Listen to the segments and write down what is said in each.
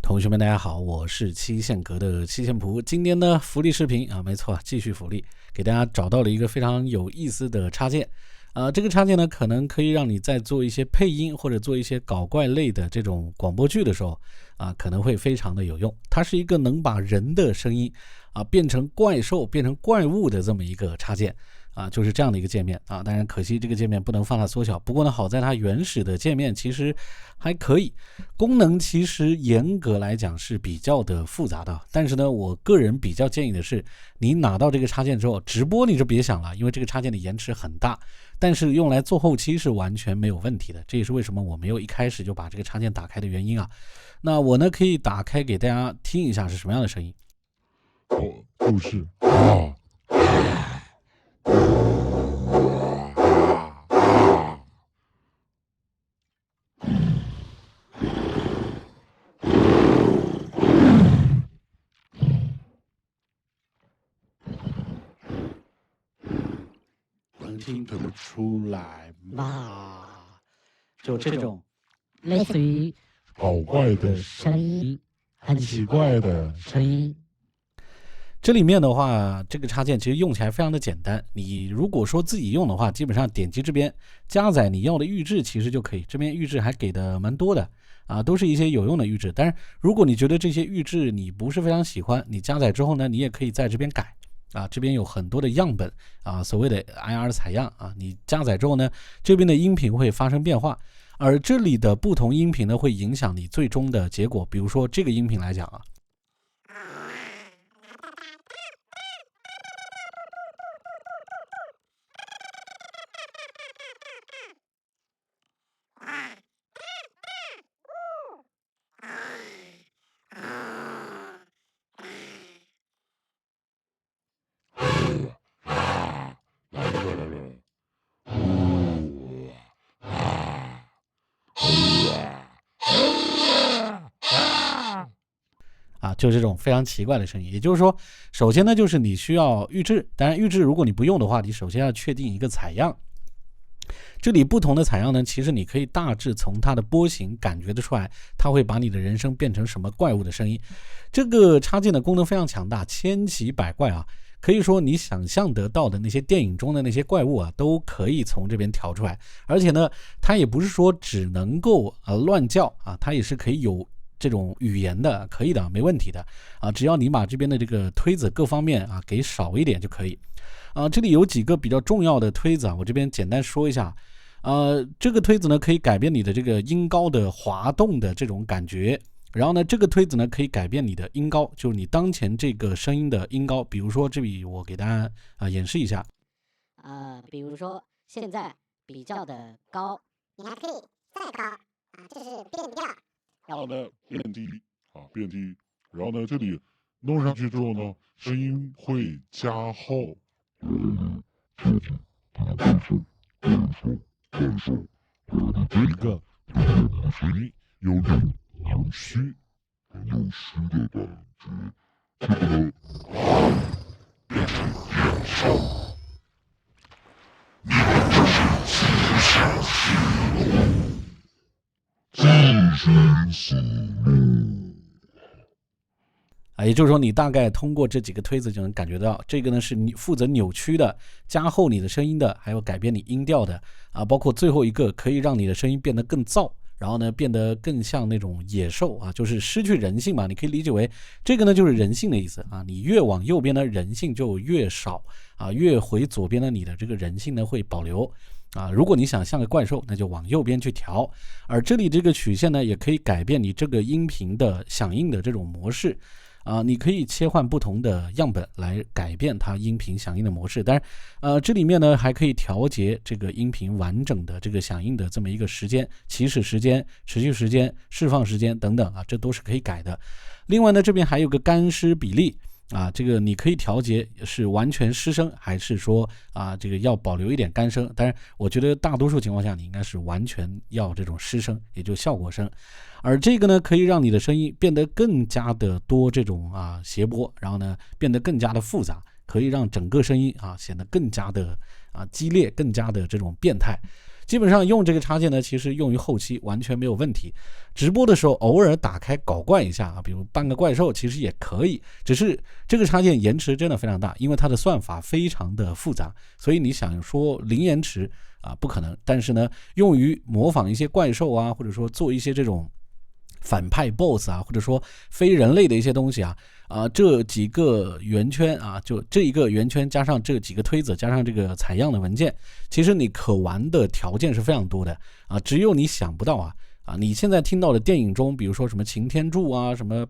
同学们大家好，我是七线阁的七线谱。今天呢福利视频没错，继续福利，给大家找到了一个非常有意思的插件。这个插件呢可能可以让你在做一些配音或者做一些搞怪类的这种广播剧的时候可能会非常的有用。它是一个能把人的声音变成怪兽变成怪物的这么一个插件就是这样的一个界面当然可惜这个界面不能放大缩小，不过呢好在它原始的界面其实还可以，功能其实严格来讲是比较的复杂的，但是呢我个人比较建议的是，你拿到这个插件之后直播你就别想了，因为这个插件的延迟很大，但是用来做后期是完全没有问题的，这也是为什么我没有一开始就把这个插件打开的原因那我呢可以打开给大家听一下是什么样的声音。就是能听得出来吗？就这种类似于搞怪的声音，很奇怪的声音。这里面的话，这个插件其实用起来非常的简单。你如果说自己用的话，基本上点击这边加载你要的预制其实就可以。这边预制还给的蛮多的都是一些有用的预制。但是如果你觉得这些预制你不是非常喜欢，你加载之后呢，你也可以在这边改这边有很多的样本所谓的 IR 采样你加载之后呢，这边的音频会发生变化，而这里的不同音频呢会影响你最终的结果。比如说这个音频来讲就这种非常奇怪的声音。也就是说，首先呢就是你需要预制，当然预制如果你不用的话，你首先要确定一个采样。这里不同的采样呢，其实你可以大致从它的波形感觉得出来，它会把你的人声变成什么怪物的声音。这个插件的功能非常强大，千奇百怪可以说你想象得到的那些电影中的那些怪物都可以从这边调出来。而且呢，它也不是说只能够乱叫它也是可以有这种语言的，可以的，没问题的只要你把这边的这个推子各方面给少一点就可以这里有几个比较重要的推子我这边简单说一下这个推子呢可以改变你的这个音高的滑动的这种感觉，然后呢这个推子呢可以改变你的音高，就是你当前这个声音的音高。比如说这里我给大家演示一下比如说现在比较的高，你还可以再高这是变调。然后呢变低变低，然后呢这里弄上去之后呢，声音会加厚。这个声音有点扭曲的感觉，这个呢变成野兽，你们就是接下去了，自寻死路。也就是说你大概通过这几个推子就能感觉到，这个呢是你负责扭曲的，加厚你的声音的，还有改变你音调的包括最后一个可以让你的声音变得更燥，然后呢变得更像那种野兽就是失去人性嘛，你可以理解为这个呢就是人性的意思你越往右边呢人性就越少越回左边呢你的这个人性呢会保留如果你想像个怪兽，那就往右边去调。而这里这个曲线呢也可以改变你这个音频的响应的这种模式你可以切换不同的样本来改变它音频响应的模式。当然这里面呢还可以调节这个音频完整的这个响应的这么一个时间，起始时间、持续时间、释放时间等等这都是可以改的。另外呢这边还有个干湿比例这个你可以调节是完全湿声，还是说这个要保留一点干声。当然我觉得大多数情况下你应该是完全要这种湿声，也就效果声。而这个呢可以让你的声音变得更加的多这种谐波，然后呢变得更加的复杂，可以让整个声音显得更加的激烈，更加的这种变态。基本上用这个插件呢，其实用于后期完全没有问题。直播的时候偶尔打开搞怪一下啊，比如扮个怪兽，其实也可以。只是这个插件延迟真的非常大，因为它的算法非常的复杂，所以你想说零延迟啊，不可能。但是呢，用于模仿一些怪兽啊，或者说做一些这种反派 BOSS 啊，或者说非人类的一些东西啊，这几个圆圈啊，就这一个圆圈加上这几个推子加上这个采样的文件，其实你可玩的条件是非常多的啊，只有你想不到啊。你现在听到的电影中，比如说什么擎天柱啊，什么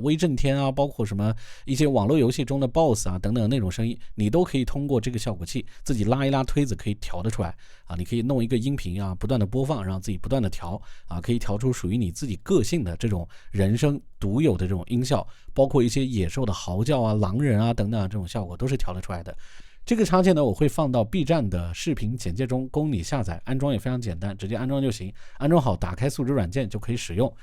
威震天啊，包括什么一些网络游戏中的 BOSS 啊等等那种声音，你都可以通过这个效果器自己拉一拉推子可以调得出来啊。你可以弄一个音频啊，不断的播放，然后自己不断的调啊，可以调出属于你自己个性的这种人声独有的这种音效，包括一些野兽的嚎叫啊、狼人啊等等这种效果都是调得出来的。这个插件呢，我会放到 B 站的视频简介中供你下载，安装也非常简单，直接安装就行。安装好，打开素质软件就可以使用。